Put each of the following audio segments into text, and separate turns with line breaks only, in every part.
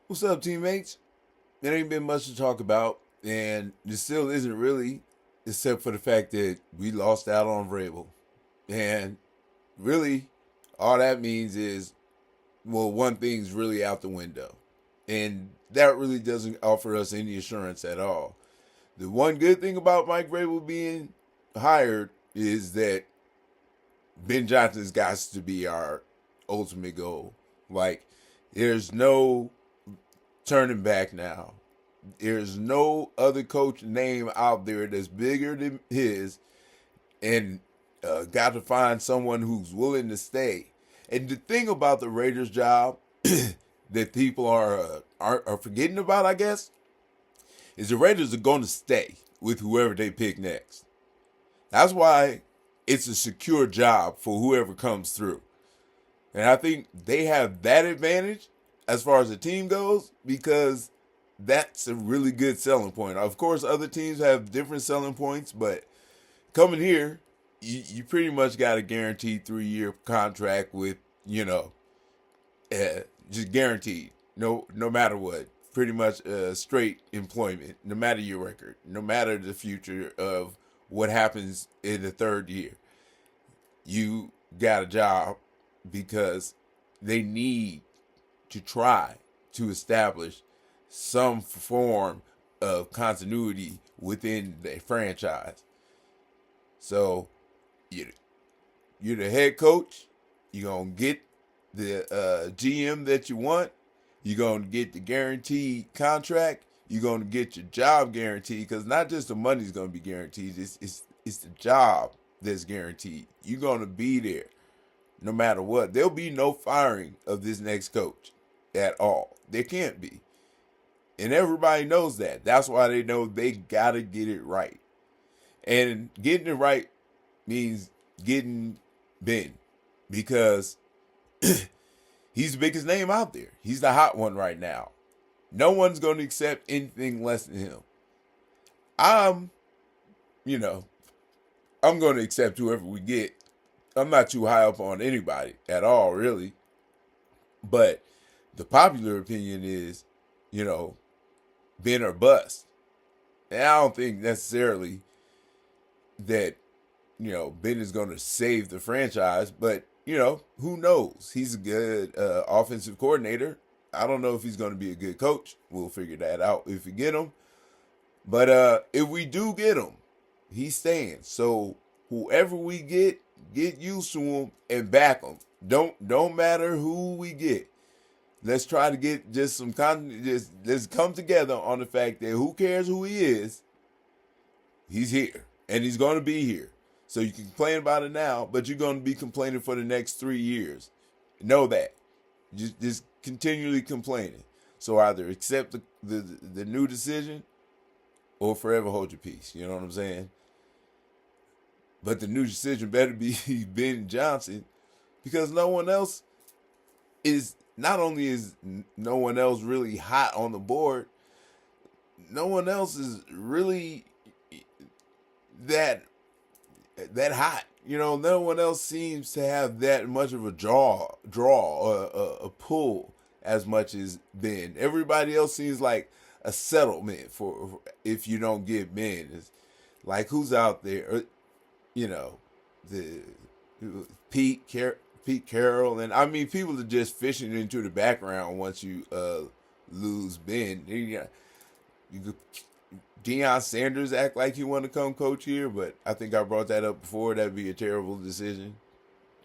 What's up, teammates? There ain't been much to talk about, and there still isn't really, except for the fact that we lost out on Vrabel. And really, all that means is, well, one thing's really out the window. And that really doesn't offer us any assurance at all. The one good thing about Mike Vrabel being hired is that Ben Johnson's got to be our ultimate goal. Like, there's no turning back now. There's no other coach name out there that's bigger than his, and got to find someone who's willing to stay. And the thing about the Raiders' job that people are forgetting about, I guess, is the Raiders are going to stay with whoever they pick next. That's why it's a secure job for whoever comes through. And I think they have that advantage as far as the team goes because that's a really good selling point. Of course, other teams have different selling points, but coming here, you pretty much got a guaranteed 3-year contract with, just guaranteed, no matter what. Pretty much straight employment, no matter your record, no matter the future of what happens in the third year. You got a job because they need to try to establish some form of continuity within the franchise. So you're the head coach. You're going to get the GM that you want. You're going to get the guaranteed contract. You're going to get your job guaranteed because not just the money's going to be guaranteed. It's the job that's guaranteed. You're going to be there no matter what. There'll be no firing of this next coach at all. There can't be. And everybody knows that. That's why they know they got to get it right. And getting it right means getting Ben because he's the biggest name out there. He's the hot one right now. No one's going to accept anything less than him. I'm, you know, I'm going to accept whoever we get. I'm not too high up on anybody at all, really. But the popular opinion is, Ben or bust. And I don't think necessarily that, Ben is going to save the franchise, but, who knows? He's a good offensive coordinator. I don't know if he's going to be a good coach. We'll figure that out if we get him. But if we do get him, he's staying. So whoever we get used to him and back him. Don't matter who we get. Let's try to get just some let's come together on the fact that who cares who he is, he's here and he's going to be here. So you can complain about it now, but you're going to be complaining for the next 3 years. Know that. Just continually complaining. So either accept the new decision or forever hold your peace. You know what I'm saying? But the new decision better be Ben Johnson because no one else is, not only is no one else really hot on the board, no one else is really that hot. No one else seems to have that much of a a pull as much as Ben. Everybody else seems like a settlement for if you don't get Ben. It's like who's out there? The Pete Carroll, and I mean people are just fishing into the background once you lose Ben. You Deion Sanders act like he want to come coach here, but I think I brought that up before. That'd be a terrible decision.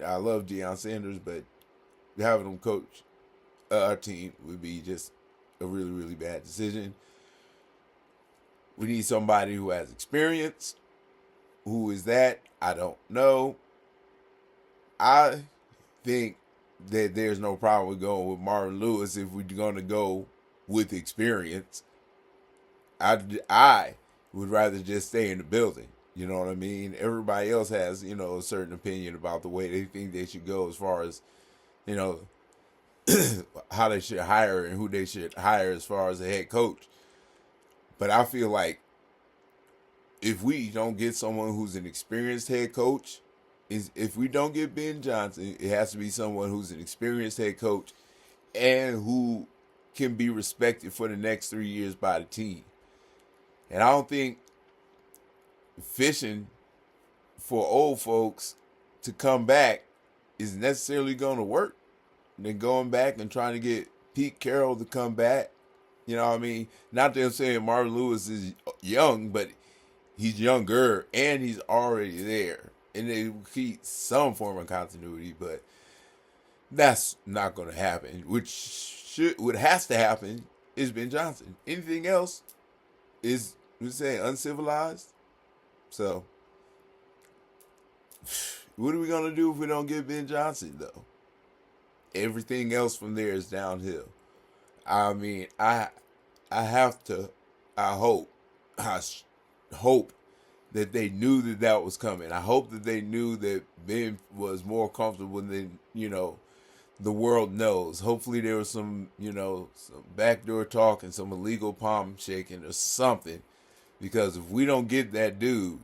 I love Deion Sanders, but having him coach our team would be just a really, really bad decision. We need somebody who has experience. Who is that? I don't know. I think that there's no problem with going with Marvin Lewis if we're going to go with experience. I would rather just stay in the building. You know what I mean? Everybody else has, a certain opinion about the way they think they should go as far as, you know, how they should hire and who they should hire as far as a head coach. But I feel like if we don't get someone who's an experienced head coach, if we don't get Ben Johnson, it has to be someone who's an experienced head coach and who can be respected for the next 3 years by the team. And I don't think fishing for old folks to come back is necessarily going to work. And then going back and trying to get Pete Carroll to come back, you know what I mean? Not that I'm saying Marvin Lewis is young, but he's younger and he's already there. And they keep some form of continuity, but that's not going to happen. What has to happen is Ben Johnson. Anything else is, we say, uncivilized. So, what are we going to do if we don't get Ben Johnson, though? Everything else from there is downhill. I mean, I have to, I hope that they knew that was coming. I hope that they knew that Ben was more comfortable than, the world knows. Hopefully there was some backdoor talk and some illegal palm shaking or something. Because if we don't get that dude,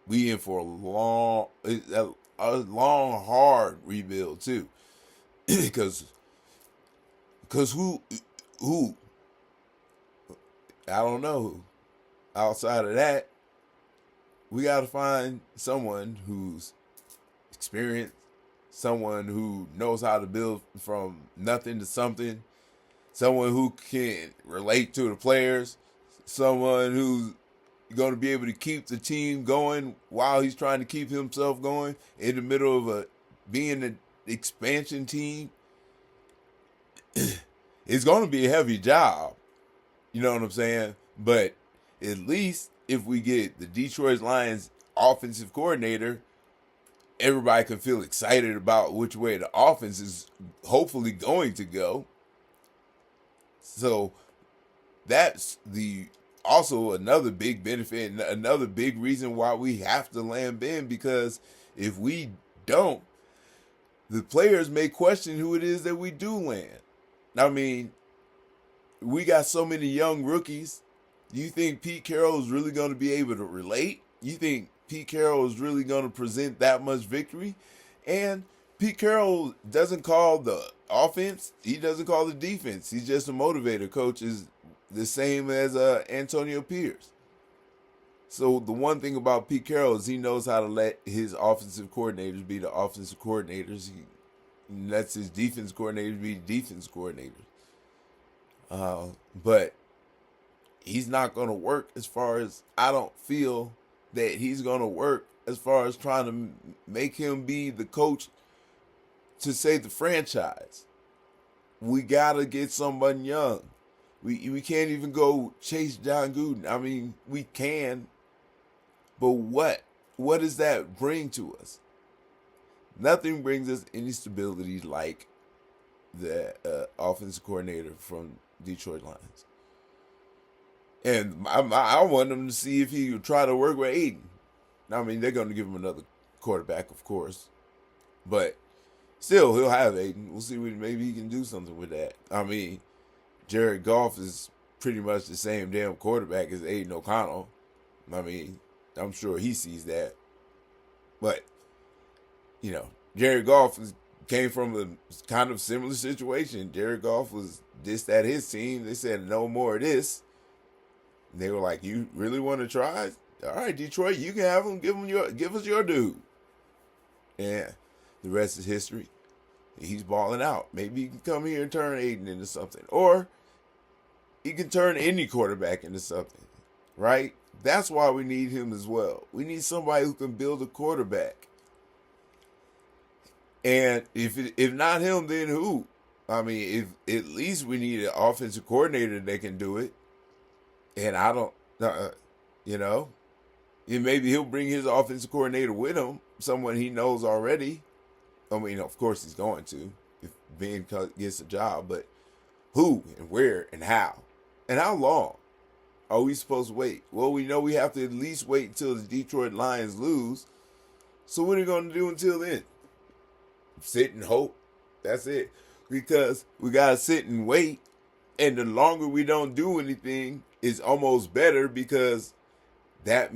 we in for a long, hard rebuild too. because who I don't know who. Outside of that, we got to find someone who's experienced, someone who knows how to build from nothing to something, someone who can relate to the players, someone who's going to be able to keep the team going while he's trying to keep himself going in the middle of being an expansion team. It's going to be a heavy job. You know what I'm saying? But at least if we get the Detroit Lions offensive coordinator, everybody can feel excited about which way the offense is hopefully going to go. So that's also another big benefit and another big reason why we have to land Ben, because if we don't, the players may question who it is that we do land. I mean, we got so many young rookies. You think Pete Carroll is really going to be able to relate? You think Pete Carroll is really going to present that much victory? And Pete Carroll doesn't call the offense. He doesn't call the defense. He's just a motivator. Coach is the same as Antonio Pierce. So the one thing about Pete Carroll is he knows how to let his offensive coordinators be the offensive coordinators. He lets his defense coordinators be defense coordinators. But he's not going to work as far as, I don't feel that he's going to work as far as trying to make him be the coach to save the franchise. We got to get someone young. We can't even go chase John Gruden. I mean, we can, but what does that bring to us? Nothing brings us any stability like the offensive coordinator from Detroit Lions. And I want him to see if he would try to work with Aiden. I mean, they're going to give him another quarterback, of course. But still, he'll have Aiden. We'll see maybe he can do something with that. I mean, Jared Goff is pretty much the same damn quarterback as Aiden O'Connell. I mean, I'm sure he sees that. But, Jared Goff came from a kind of similar situation. Jared Goff was dissed at his team. They said, no more of this. And they were like, you really want to try? All right, Detroit, you can have him. Give us your dude. And the rest is history. He's balling out. Maybe he can come here and turn Aiden into something. Or he can turn any quarterback into something. Right? That's why we need him as well. We need somebody who can build a quarterback. And if not him, then who? I mean, if at least we need an offensive coordinator that can do it. And I don't, and maybe he'll bring his offensive coordinator with him, someone he knows already. I mean, of course he's going to if Ben gets a job, but who and where and how? And how long are we supposed to wait? Well, we know we have to at least wait until the Detroit Lions lose. So what are we going to do until then? Sit and hope. That's it. Because we got to sit and wait. And the longer we don't do anything is almost better, because that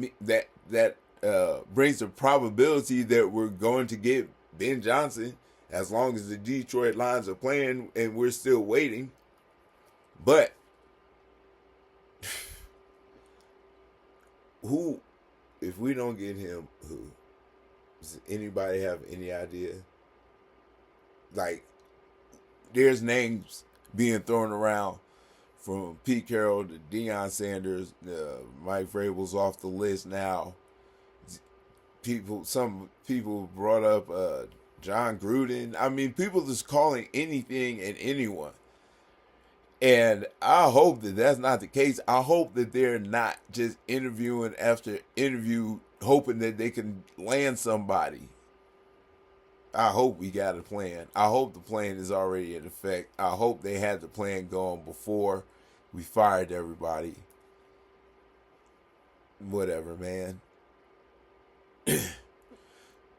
brings the probability that we're going to get Ben Johnson as long as the Detroit Lions are playing and we're still waiting. But who, if we don't get him, who? Does anybody have any idea? Like, there's names being thrown around from Pete Carroll to Deion Sanders. Mike Vrabel's off the list now. Some people brought up John Gruden. I mean, people just calling anything and anyone. And I hope that that's not the case. I hope that they're not just interviewing after interview, hoping that they can land somebody. I hope we got a plan. I hope the plan is already in effect. I hope they had the plan going before we fired everybody. Whatever, man.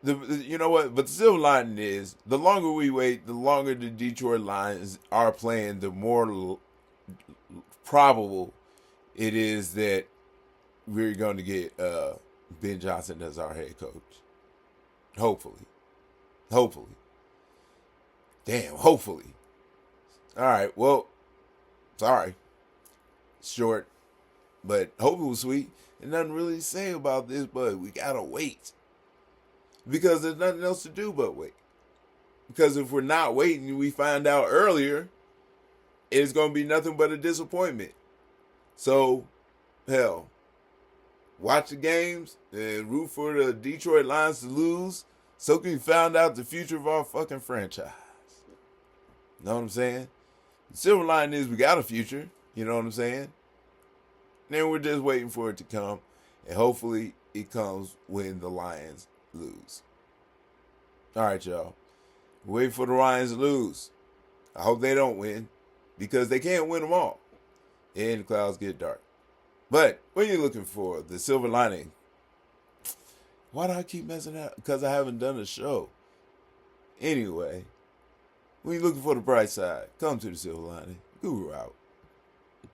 You know what? But the silver lining is, the longer we wait, the longer the Detroit Lions are playing, the more probable it is that we're going to get Ben Johnson as our head coach. Hopefully. Hopefully. Damn, hopefully. All right, well, sorry. Short, but hope it was sweet. And nothing really to say about this, but we got to wait. Because there's nothing else to do but wait. Because if we're not waiting, we find out earlier, it's going to be nothing but a disappointment. So, hell, watch the games and root for the Detroit Lions to lose so we can find out the future of our fucking franchise. Know what I'm saying? The silver lining is we got a future. You know what I'm saying? Then we're just waiting for it to come. And hopefully it comes when the Lions lose. All right, y'all. Wait for the Lions to lose. I hope they don't win because they can't win them all. And the clouds get dark. But when you're looking for the silver lining, why do I keep messing up? Because I haven't done a show. Anyway, when you're looking for the bright side, come to the silver lining. Guru out.